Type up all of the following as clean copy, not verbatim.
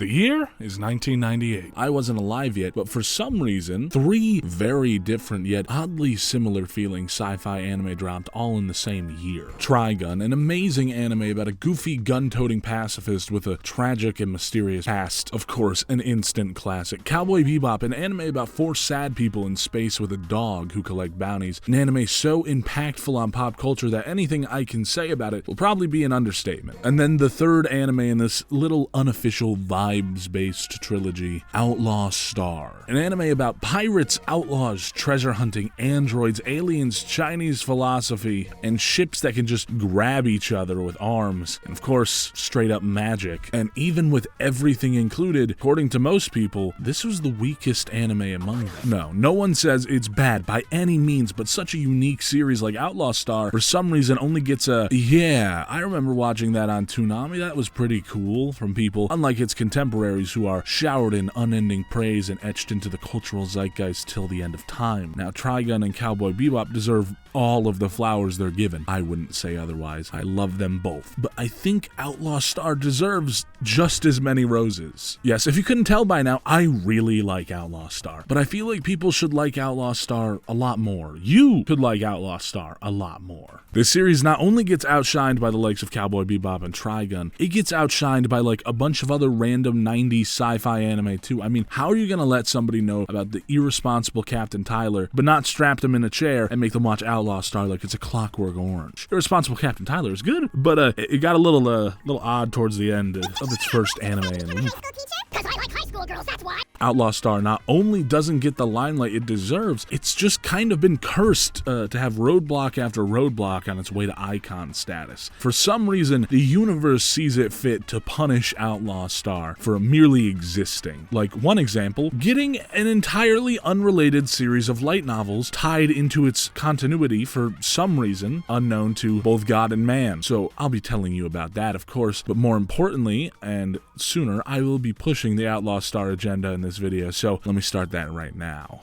The year is 1998. I wasn't alive yet, but for some reason, 3 very different yet oddly similar feeling sci-fi anime dropped all in the same year. Trigun, an amazing anime about a goofy gun-toting pacifist with a tragic and mysterious past. Of course, an instant classic. Cowboy Bebop, an anime about 4 sad people in space with a dog who collect bounties. An anime so impactful on pop culture that anything I can say about it will probably be an understatement. And then the third anime in this little unofficial vibes-based trilogy, Outlaw Star. An anime about pirates, outlaws, treasure hunting, androids, aliens, Chinese philosophy, and ships that can just grab each other with arms. And of course, straight up magic. And even with everything included, according to most people, this was the weakest anime among them. No one says it's bad by any means, but such a unique series like Outlaw Star, for some reason, only gets a, yeah, I remember watching that on Toonami, that was pretty cool, from people, unlike its contemporaries who are showered in unending praise and etched into the cultural zeitgeist till the end of time. Now, Trigun and Cowboy Bebop deserve all of the flowers they're given. I wouldn't say otherwise. I love them both. But I think Outlaw Star deserves just as many roses. Yes, if you couldn't tell by now, I really like Outlaw Star. But I feel like people should like Outlaw Star a lot more. You could like Outlaw Star a lot more. This series not only gets outshined by the likes of Cowboy Bebop and Trigun, it gets outshined by like a bunch of other random 90s sci-fi anime too. I mean, how are you gonna let somebody know about the irresponsible Captain Tyler, but not strap them in a chair and make them watch Outlaw Star like it's a Clockwork Orange? Irresponsible Captain Tyler is good, but it got a little odd towards the end of its first anime. And Outlaw Star not only doesn't get the limelight it deserves, it's just kind of been cursed to have roadblock after roadblock on its way to icon status. For some reason, the universe sees it fit to punish Outlaw Star for merely existing. Like one example, getting an entirely unrelated series of light novels tied into its continuity for some reason unknown to both God and man. So I'll be telling you about that, of course, but more importantly, and sooner, I will be pushing the Outlaw Star agenda in this video, so let me start that right now.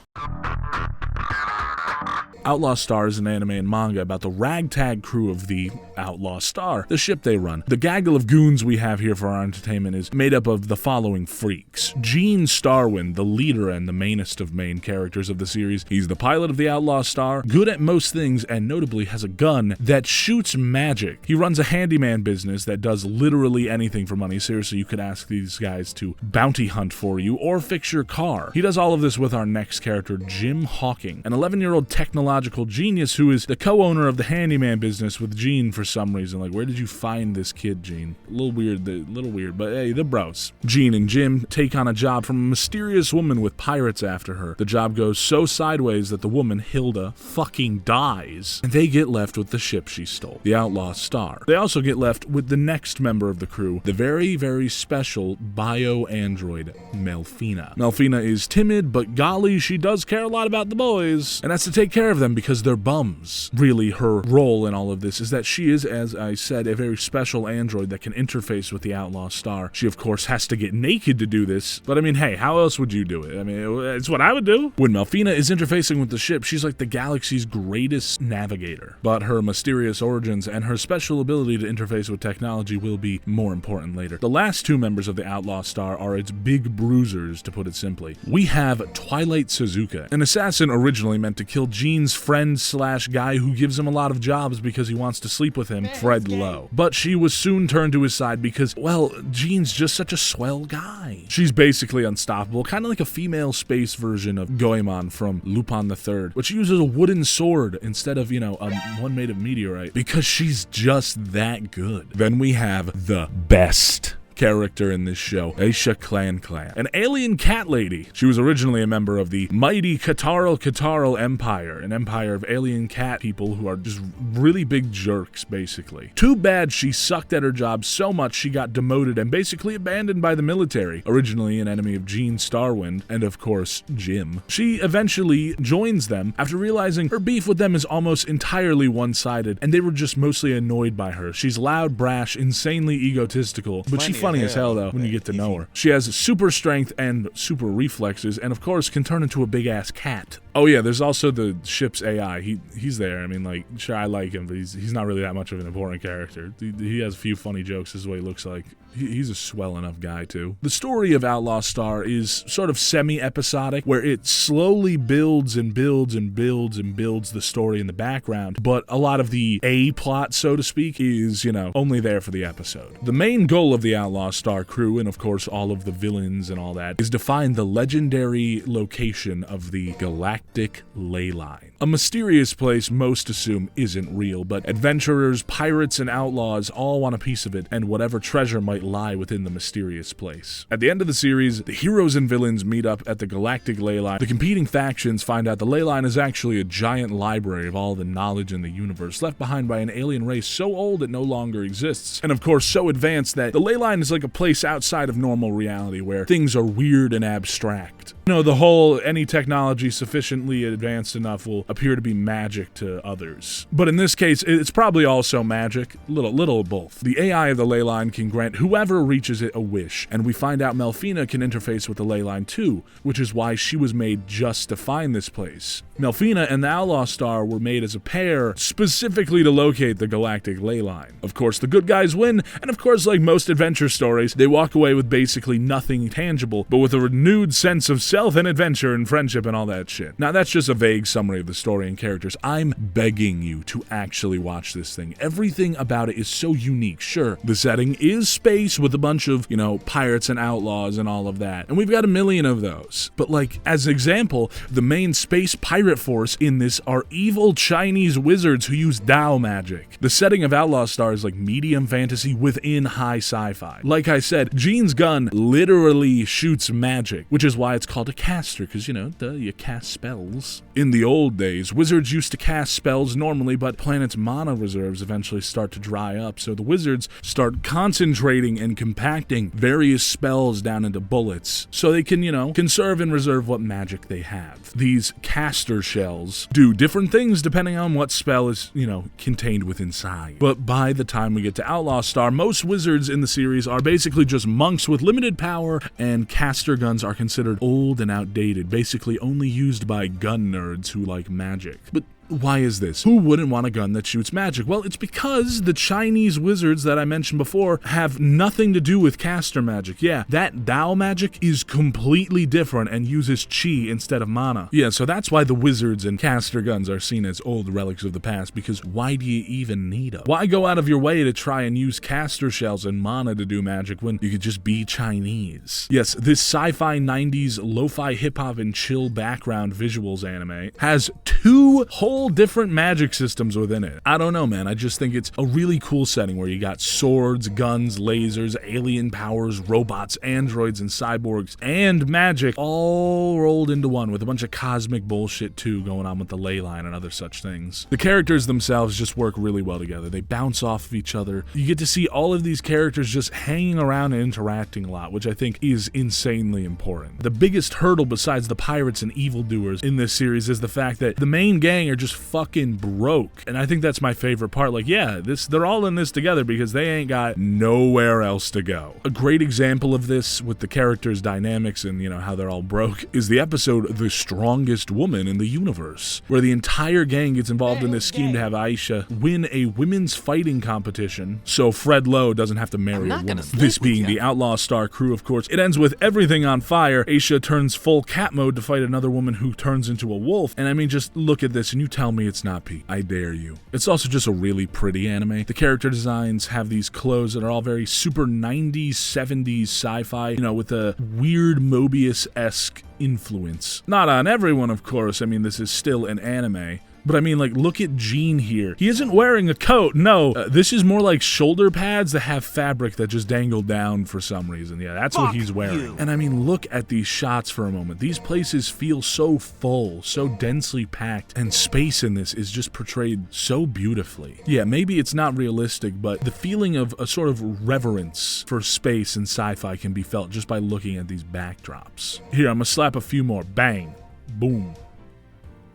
Outlaw Star is an anime and manga about the ragtag crew of the Outlaw Star, the ship they run. The gaggle of goons we have here for our entertainment is made up of the following freaks. Gene Starwind, the leader and the mainest of main characters of the series. He's the pilot of the Outlaw Star, good at most things, and notably has a gun that shoots magic. He runs a handyman business that does literally anything for money. Seriously, you could ask these guys to bounty hunt for you or fix your car. He does all of this with our next character, Jim Hawking, an 11-year-old technological genius who is the co-owner of the handyman business with Gene for some reason. Like, where did you find this kid, Gene? A little weird, but hey, the bros. Gene and Jim take on a job from a mysterious woman with pirates after her. The job goes so sideways that the woman, Hilda, fucking dies, and they get left with the ship she stole, the Outlaw Star. They also get left with the next member of the crew, the very, very special bio-android, Melfina. Melfina is timid, but golly, she does care a lot about the boys, and that's to take care of them because they're bums. Really, her role in all of this is that she is, as I said, a very special android that can interface with the Outlaw Star. She, of course, has to get naked to do this, but I mean, hey, how else would you do it? I mean, it's what I would do. When Melfina is interfacing with the ship, she's like the galaxy's greatest navigator, but her mysterious origins and her special ability to interface with technology will be more important later. The last 2 members of the Outlaw Star are its big bruisers, to put it simply. We have Twilight Suzuka, an assassin originally meant to kill Gene's friend slash guy who gives him a lot of jobs because he wants to sleep with him, Fred Lowe. But she was soon turned to his side because, well, Gene's just such a swell guy. She's basically unstoppable, kind of like a female space version of Goemon from Lupin the Third, but she uses a wooden sword instead of, one made of meteorite, because she's just that good. Then we have the best character in this show, Aisha Clan, an alien cat lady. She was originally a member of the mighty Katarl Empire, an empire of alien cat people who are just really big jerks, basically. Too bad she sucked at her job so much she got demoted and basically abandoned by the military, originally an enemy of Gene Starwind, and of course, Jim. She eventually joins them after realizing her beef with them is almost entirely one-sided, and they were just mostly annoyed by her. She's loud, brash, insanely egotistical, but she funny as hell though when you get to know her. She has super strength and super reflexes, and of course can turn into a big ass cat. Oh yeah, there's also the ship's AI. He's there. I mean, like, sure, I like him, but he's not really that much of an important character. He has a few funny jokes, is what he looks like. He's a swell enough guy, too. The story of Outlaw Star is sort of semi-episodic, where it slowly builds and builds and builds and builds the story in the background, but a lot of the A-plot, so to speak, is, you know, only there for the episode. The main goal of the Outlaw Star crew, and of course all of the villains and all that, is to find the legendary location of the Galactic Ley Line. A mysterious place most assume isn't real, but adventurers, pirates, and outlaws all want a piece of it, and whatever treasure might lie within the mysterious place. At the end of the series, the heroes and villains meet up at the Galactic Ley Line. The competing factions find out the Ley Line is actually a giant library of all the knowledge in the universe, left behind by an alien race so old it no longer exists, and of course so advanced that the Ley Line is like a place outside of normal reality where things are weird and abstract. You know, the whole any technology sufficiently advanced enough will appear to be magic to others. But in this case, it's probably also magic, little of both. The AI of the Ley Line can grant whoever reaches it a wish, and we find out Melfina can interface with the Ley Line too, which is why she was made just to find this place. Melfina and the Outlaw Star were made as a pair specifically to locate the Galactic Ley Line. Of course, the good guys win, and of course, like most adventure stories, they walk away with basically nothing tangible, but with a renewed sense of self and adventure and friendship and all that shit. Now, that's just a vague summary of the story and characters. I'm begging you to actually watch this thing. Everything about it is so unique. Sure, the setting is space with a bunch of, you know, pirates and outlaws and all of that, and we've got a million of those. But like, as an example, the main space pirate force in this are evil Chinese wizards who use Dao magic. The setting of Outlaw Star is like medium fantasy within high sci-fi. Like I said, Jean's gun literally shoots magic, which is why it's called a caster, because, you know, you cast spells. In the old days, wizards used to cast spells normally, but planet's mana reserves eventually start to dry up, so the wizards start concentrating and compacting various spells down into bullets, so they can, you know, conserve and reserve what magic they have. These caster shells do different things depending on what spell is, you know, contained within inside. But by the time we get to Outlaw Star, most wizards in the series are basically just monks with limited power, and caster guns are considered old and outdated, basically only used by gun nerds who like magic. But why is this? Who wouldn't want a gun that shoots magic? Well, it's because the Chinese wizards that I mentioned before have nothing to do with caster magic. Yeah, that Dao magic is completely different and uses chi instead of mana. Yeah, so that's why the wizards and caster guns are seen as old relics of the past, because why do you even need them? Why go out of your way to try and use caster shells and mana to do magic when you could just be Chinese? Yes, this sci-fi 90s lo-fi hip-hop and chill background visuals anime has two whole different magic systems within it. I don't know, man. I just think it's a really cool setting where you got swords, guns, lasers, alien powers, robots, androids, and cyborgs, and magic all rolled into one, with a bunch of cosmic bullshit too going on with the ley line and other such things. The characters themselves just work really well together. They bounce off of each other. You get to see all of these characters just hanging around and interacting a lot, which I think is insanely important. The biggest hurdle besides the pirates and evildoers in this series is the fact that the main gang are just fucking broke, and I think that's my favorite part. Like, yeah, they're all in this together because they ain't got nowhere else to go. A great example of this with the characters' dynamics and, you know, how they're all broke is the episode The Strongest Woman in the Universe, where the entire gang gets involved in this scheme to have Aisha win a women's fighting competition so Fred Lowe doesn't have to marry a woman. This being the Outlaw Star crew, of course. It ends with everything on fire. Aisha turns full cat mode to fight another woman who turns into a wolf, and I mean, just look at this and you tell me it's not peak. I dare you. It's also just a really pretty anime. The character designs have these clothes that are all very super 90s, 70s sci-fi, you know, with a weird Mobius-esque influence. Not on everyone, of course. I mean, this is still an anime. But I mean, like, look at Jean here. He isn't wearing a coat, no. This is more like shoulder pads that have fabric that just dangle down for some reason. Yeah, that's what he's wearing. And I mean, look at these shots for a moment. These places feel so full, so densely packed, and space in this is just portrayed so beautifully. Yeah, maybe it's not realistic, but the feeling of a sort of reverence for space and sci-fi can be felt just by looking at these backdrops. Here, I'm gonna slap a few more. Bang. Boom.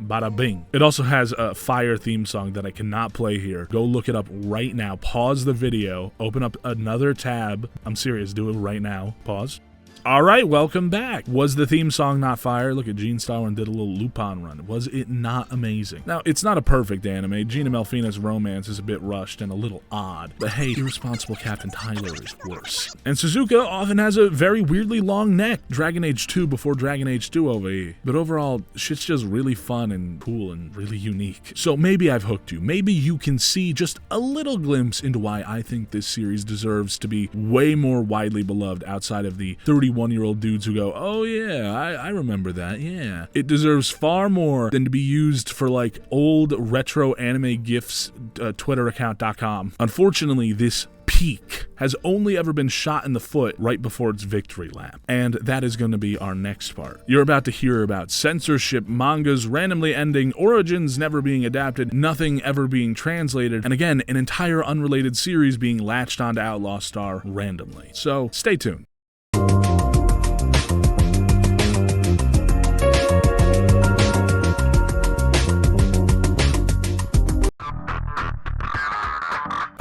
Bada bing. It also has a fire theme song that I cannot play here. Go look it up right now. Pause the video. Open up another tab. I'm serious. Do it right now. Pause. Alright, welcome back. Was the theme song not fire? Look at Gene Starwin did a little Lupin run. Was it not amazing? Now, it's not a perfect anime. Gina Melfina's romance is a bit rushed and a little odd. But hey, irresponsible Captain Tyler is worse. And Suzuka often has a very weirdly long neck. Dragon Age 2 before Dragon Age 2 OVE. But overall, shit's just really fun and cool and really unique. So maybe I've hooked you. Maybe you can see just a little glimpse into why I think this series deserves to be way more widely beloved outside of the 31-year-old dudes who go, oh yeah, I remember that, yeah. It deserves far more than to be used for like old retro anime gifs twitteraccount.com. Unfortunately, this peak has only ever been shot in the foot right before its victory lap. And that is going to be our next part. You're about to hear about censorship, mangas randomly ending, origins never being adapted, nothing ever being translated, and again, an entire unrelated series being latched onto Outlaw Star randomly. So stay tuned.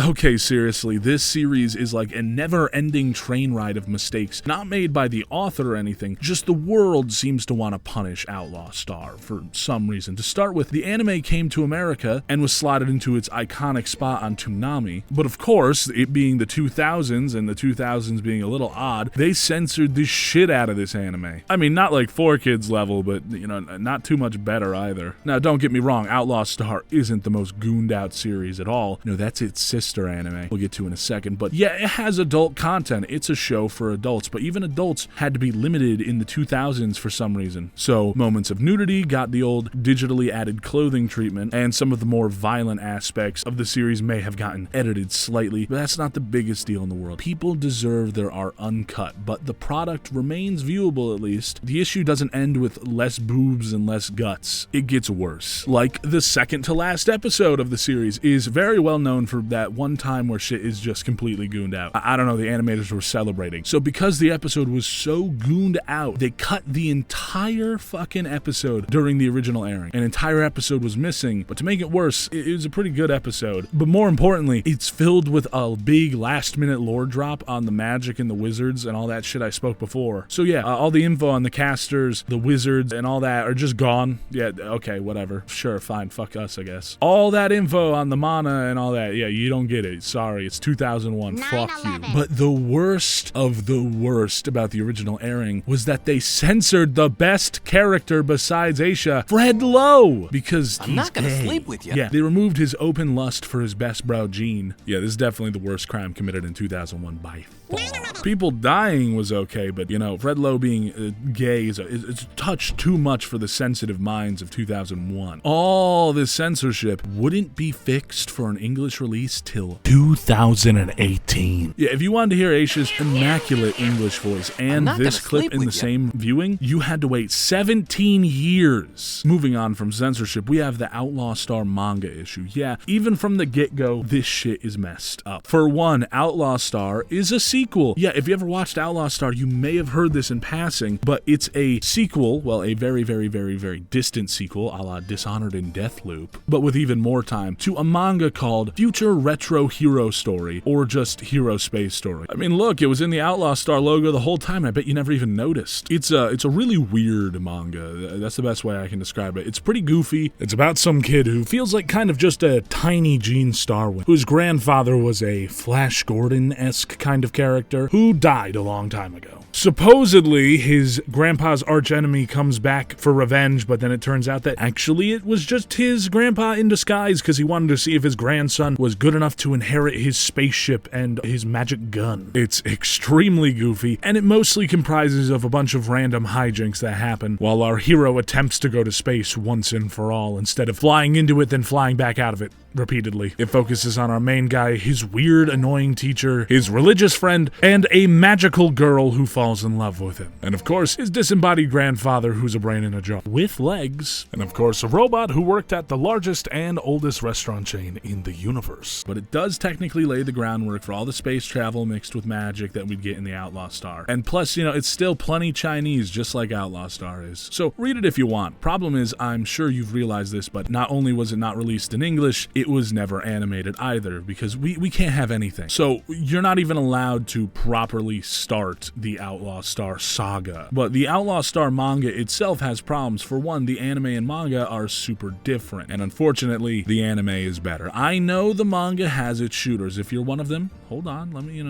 Okay, seriously, this series is like a never-ending train ride of mistakes, not made by the author or anything, just the world seems to want to punish Outlaw Star for some reason. To start with, the anime came to America and was slotted into its iconic spot on Toonami, but of course, it being the 2000s and the 2000s being a little odd, they censored the shit out of this anime. I mean, not like 4Kids level, but, you know, not too much better either. Now, don't get me wrong, Outlaw Star isn't the most gooned out series at all. No, that's its sister anime we'll get to in a second, but yeah, it has adult content. It's a show for adults, but even adults had to be limited in the 2000s for some reason. So moments of nudity got the old digitally added clothing treatment, and some of the more violent aspects of the series may have gotten edited slightly, but that's not the biggest deal in the world. People deserve their art uncut, but the product remains viewable at least. The issue doesn't end with less boobs and less guts. It gets worse. Like the second to last episode of the series is very well known for that one time where shit is just completely gooned out. I don't know, the animators were celebrating. So because the episode was so gooned out, they cut the entire fucking episode during the original airing. An entire episode was missing, but to make it worse, it was a pretty good episode. But more importantly, it's filled with a big last minute lore drop on the magic and the wizards and all that shit I spoke before. So yeah, all the info on the casters, the wizards, and all that are just gone. Yeah, okay, whatever. Sure, fine, fuck us, I guess. All that info on the mana and all that, yeah, you don't get it. Sorry, it's 2001. 9/11. Fuck you. But the worst of the worst about the original airing was that they censored the best character besides Aisha, Fred Lowe, because I'm not gonna sleep with you. Yeah, they removed his open lust for his best bro, Gene. Yeah, this is definitely the worst crime committed in 2001 by far. People dying was okay, but you know, Fred Lowe being gay is a touch too much for the sensitive minds of 2001. All this censorship wouldn't be fixed for an English release till 2018. Yeah, if you wanted to hear Aisha's immaculate English voice and this clip in the same viewing, you had to wait 17 years. Moving on from censorship, we have the Outlaw Star manga issue. Yeah, even from the get-go, this shit is messed up. For one, Outlaw Star is a sequel. Yeah, if you ever watched Outlaw Star, you may have heard this in passing, but it's a sequel, well, a very, very, very, very distant sequel, a la Dishonored and Deathloop, but with even more time, to a manga called Future Retro Hero Story, or just Hero Space Story. I mean, look, it was in the Outlaw Star logo the whole time, I bet you never even noticed. It's a really weird manga, that's the best way I can describe it. It's pretty goofy. It's about some kid who feels like kind of just a tiny Gene Starwin, whose grandfather was a Flash Gordon-esque kind of character who died a long time ago. Supposedly, his grandpa's archenemy comes back for revenge, but then it turns out that actually it was just his grandpa in disguise because he wanted to see if his grandson was good enough to inherit his spaceship and his magic gun. It's extremely goofy, and it mostly comprises of a bunch of random hijinks that happen while our hero attempts to go to space once and for all instead of flying into it then flying back out of it repeatedly. It focuses on our main guy, his weird, annoying teacher, his religious friend, and a magical girl who falls in love with him. And of course, his disembodied grandfather who's a brain in a jar with legs. And of course, a robot who worked at the largest and oldest restaurant chain in the universe. But it does technically lay the groundwork for all the space travel mixed with magic that we'd get in the Outlaw Star. And plus, you know, it's still plenty Chinese, just like Outlaw Star is. So read it if you want. Problem is, I'm sure you've realized this, but not only was it not released in English, it it was never animated either, because we can't have anything. So you're not even allowed to properly start the Outlaw Star saga. But the Outlaw Star manga itself has problems. For one, the anime and manga are super different, and unfortunately, the anime is better. I know the manga has its shooters. If you're one of them, hold on, let me,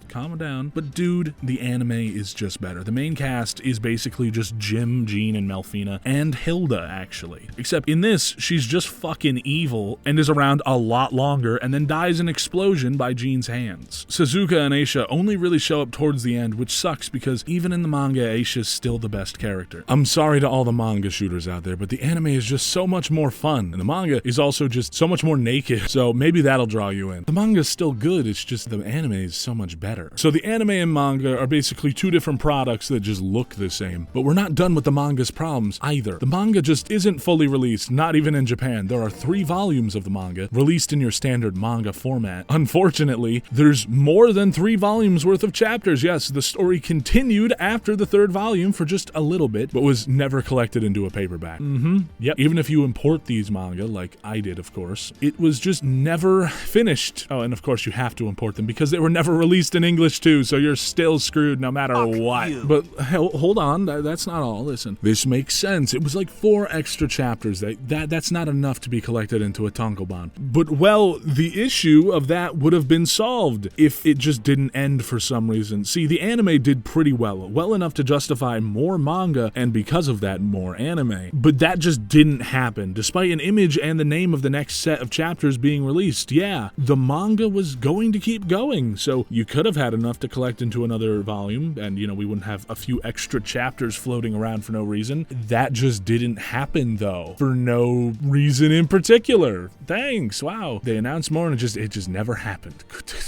calm down. But dude, the anime is just better. The main cast is basically just Jim, Jean, and Melfina, and Hilda, actually. Except in this, she's just fucking evil and is around a lot longer and then dies in an explosion by Jean's hands. Suzuka and Aisha only really show up towards the end, which sucks because even in the manga, Aisha's still the best character. I'm sorry to all the manga shooters out there, but the anime is just so much more fun, and the manga is also just so much more naked, so maybe that'll draw you in. The manga's still good, it's just the anime is so much better. So the anime and manga are basically two different products that just look the same, but we're not done with the manga's problems either. The manga just isn't fully released, not even in Japan. There are 3 volumes of the manga, released in your standard manga format. Unfortunately, there's more than 3 volumes worth of chapters. Yes, the story continued after the 3rd volume for just a little bit, but was never collected into a paperback. Yep, even if you import these manga, like I did, of course, it was just never finished. Oh, and of course you have to import them because they were never released in English too, so you're still screwed no matter what. But hold on, that's not all. Listen, this makes sense. It was like 4 extra chapters. That's not enough to be collected into a tankobon. But, well, the issue of that would have been solved if it just didn't end for some reason. See, the anime did pretty well enough to justify more manga, and because of that, more anime. But that just didn't happen, despite an image and the name of the next set of chapters being released. Yeah, the manga was going to keep going, so you could have had enough to collect into another volume, and, we wouldn't have a few extra chapters floating around for no reason. That just didn't happen, though, for no reason in particular. Thanks, wow. They announced more, and it just never happened.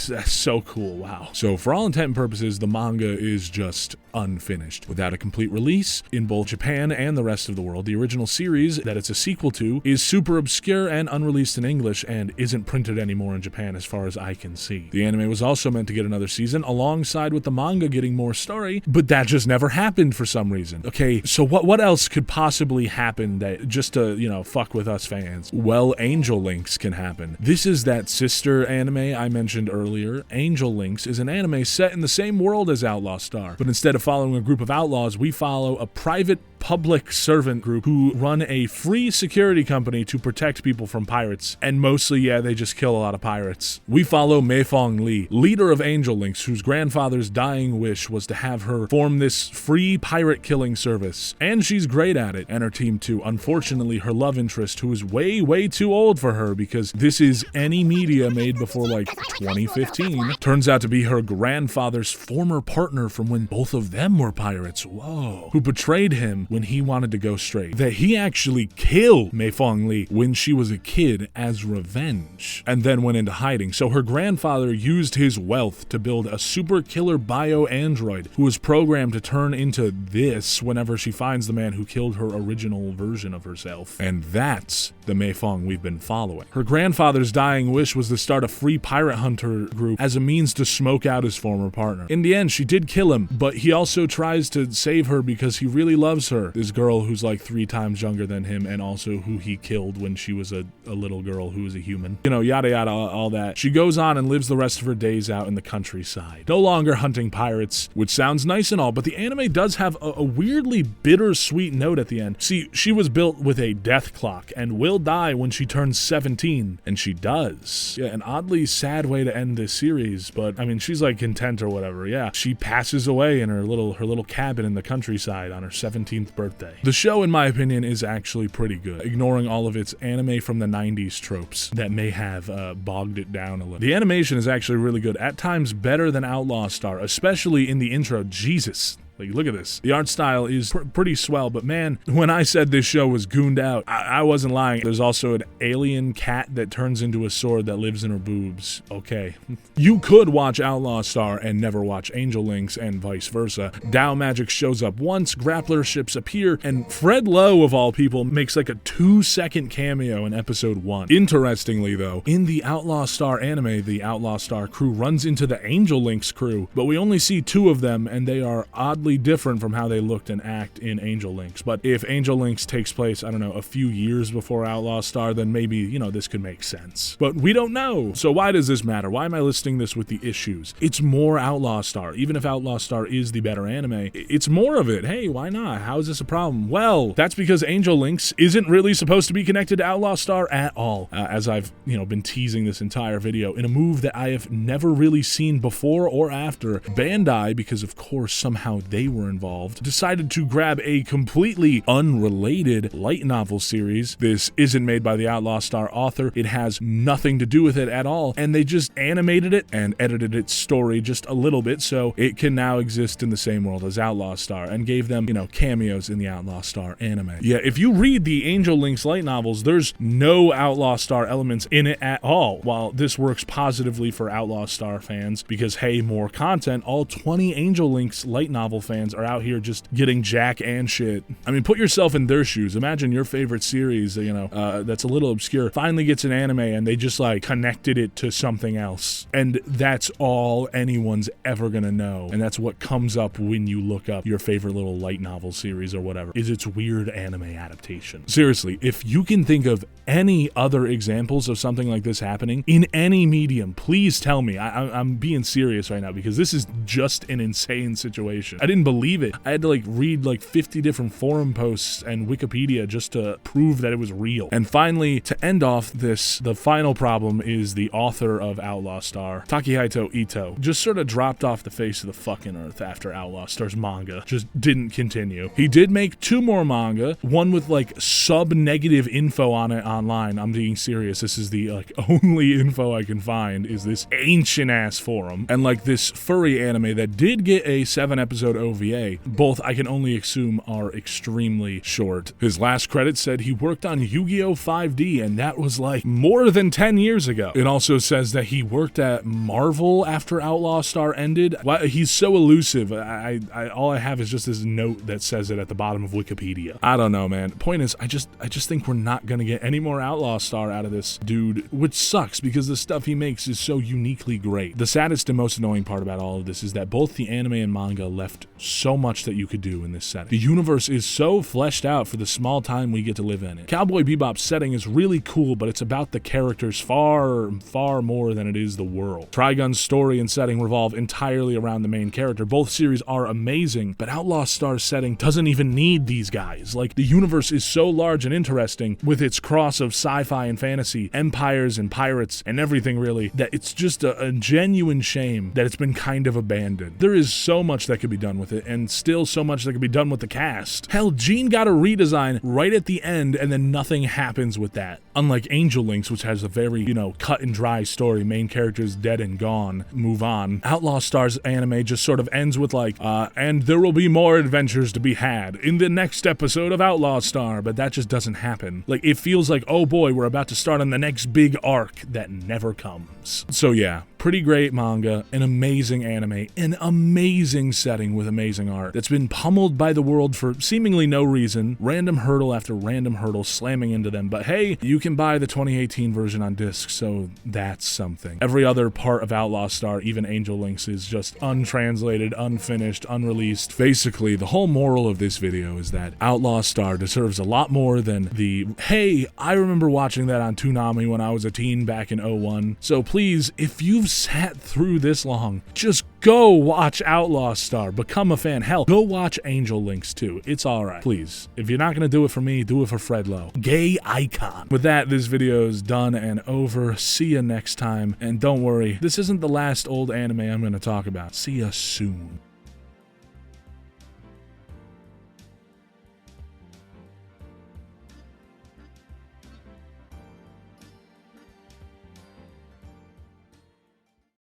That's so cool, wow. So for all intent and purposes, the manga is just unfinished. Without a complete release in both Japan and the rest of the world, the original series that it's a sequel to is super obscure and unreleased in English and isn't printed anymore in Japan as far as I can see. The anime was also meant to get another season alongside with the manga getting more story, but that just never happened for some reason. Okay, so what else could possibly happen that just to, fuck with us fans? Well, Angel Links can happen. This is that sister anime I mentioned earlier. Angel Links is an anime set in the same world as Outlaw Star, but instead of following a group of outlaws, we follow a private public servant group who run a free security company to protect people from pirates, and mostly, they just kill a lot of pirates. We follow Mei Fong Lee, leader of Angel Links, whose grandfather's dying wish was to have her form this free pirate killing service, and she's great at it, and her team too. Unfortunately, her love interest, who is way too old for her because this is any media made before like 2015, turns out to be her grandfather's former partner from when both of them were pirates. Whoa. Who betrayed him when he wanted to go straight. That he actually killed Mei Fong Lee when she was a kid as revenge, and then went into hiding. So her grandfather used his wealth to build a super killer bio android who was programmed to turn into this whenever she finds the man who killed her original version of herself. And that's the Mei Fong we've been following. Her grandfather's dying wish was to start a free pirate hunter group as a means to smoke out his former partner. In the end, she did kill him, but he also tries to save her because he really loves her. This girl who's like 3 times younger than him, and also who he killed when she was a little girl who was a human. Yada yada, all that. She goes on and lives the rest of her days out in the countryside, no longer hunting pirates, which sounds nice and all, but the anime does have a weirdly bittersweet note at the end. See, she was built with a death clock and will die when she turns 17, and she does. Yeah, an oddly sad way to end this series, but I mean, she's like content or whatever. Yeah, she passes away in her little cabin in the countryside on her 17th birthday. The show, in my opinion, is actually pretty good, ignoring all of its anime from the 90s tropes that may have bogged it down a little. The animation is actually really good, at times better than Outlaw Star, especially in the intro. Jesus. Like, look at this. The art style is pretty swell, but man, when I said this show was gooned out, I wasn't lying. There's also an alien cat that turns into a sword that lives in her boobs. Okay. You could watch Outlaw Star and never watch Angel Links, and vice versa. Dow Magic shows up once, grappler ships appear, and Fred Lowe, of all people, makes like a 2-second cameo in episode 1. Interestingly, though, in the Outlaw Star anime, the Outlaw Star crew runs into the Angel Links crew, but we only see 2 of them, and they are oddly wildly different from how they looked and act in Angel Links. But if Angel Links takes place, I don't know, a few years before Outlaw Star, then maybe, you know, this could make sense. But we don't know. So why does this matter? Why am I listing this with the issues? It's more Outlaw Star. Even if Outlaw Star is the better anime, it's more of it. Hey, why not? How is this a problem? Well, that's because Angel Links isn't really supposed to be connected to Outlaw Star at all. As I've, you know, been teasing this entire video, in a move that I have never really seen before or after, Bandai, because of course somehow they were involved, decided to grab a completely unrelated light novel series. This isn't made by the Outlaw Star author. It has nothing to do with it at all. And they just animated it and edited its story just a little bit so it can now exist in the same world as Outlaw Star, and gave them, you know, cameos in the Outlaw Star anime. Yeah, if you read the Angel Links light novels, there's no Outlaw Star elements in it at all. While this works positively for Outlaw Star fans because, hey, more content, all 20 Angel Links light novel fans are out here just getting jack and shit. I mean, put yourself in their shoes. Imagine your favorite series, you know, that's a little obscure, finally gets an anime and they just like connected it to something else. And that's all anyone's ever gonna know. And that's what comes up when you look up your favorite little light novel series or whatever, is its weird anime adaptation. Seriously, if you can think of any other examples of something like this happening in any medium, please tell me. I'm being serious right now because this is just an insane situation. I didn't believe it. I had to like read like 50 different forum posts and Wikipedia just to prove that it was real. And finally, to end off this, the final problem is the author of Outlaw Star, Takehito Ito, just sort of dropped off the face of the fucking earth after Outlaw Star's manga just didn't continue. He did make 2 more manga, one with like sub-negative info on it online. I'm being serious. This is the like only info I can find is this ancient ass forum, and like this furry anime that did get a 7-episode OVA. Both I can only assume are extremely short. His last credit said he worked on Yu-Gi-Oh! 5D, and that was like more than 10 years ago. It also says that he worked at Marvel after Outlaw Star ended. He's so elusive. All I have is just this note that says it at the bottom of Wikipedia. I don't know, man. Point is, I just think we're not gonna get any more Outlaw Star out of this dude, which sucks because the stuff he makes is so uniquely great. The saddest and most annoying part about all of this is that both the anime and manga left so much that you could do in this setting. The universe is so fleshed out for the small time we get to live in it. Cowboy Bebop's setting is really cool, but it's about the characters far, far more than it is the world. Trigun's story and setting revolve entirely around the main character. Both series are amazing, but Outlaw Star's setting doesn't even need these guys. Like, the universe is so large and interesting with its cross of sci-fi and fantasy, empires and pirates and everything really, that it's just a genuine shame that it's been kind of abandoned. There is so much that could be done with it, and still so much that could be done with the cast. Hell, Gene got a redesign right at the end, and then nothing happens with that. Unlike Angel Links, which has a very, you know, cut and dry story, main character's dead and gone, move on. Outlaw Star's anime just sort of ends with like, and there will be more adventures to be had in the next episode of Outlaw Star, but that just doesn't happen. Like, it feels like, oh boy, we're about to start on the next big arc that never comes. So yeah, pretty great manga, an amazing anime, an amazing setting with amazing art that's been pummeled by the world for seemingly no reason, random hurdle after random hurdle slamming into them, but hey, you can buy the 2018 version on disc, so that's something. Every other part of Outlaw Star, even Angel Links, is just untranslated, unfinished, unreleased. Basically, the whole moral of this video is that Outlaw Star deserves a lot more than the, hey, I remember watching that on Toonami when I was a teen back in 01. So please, if you've sat through this long, just go watch Outlaw Star, become a fan. Hell, go watch Angel Links too. It's alright. Please, if you're not gonna do it for me, do it for Fred Lowe. Gay icon. With that, this video is done and over. See ya next time. And don't worry, this isn't the last old anime I'm gonna talk about. See ya soon.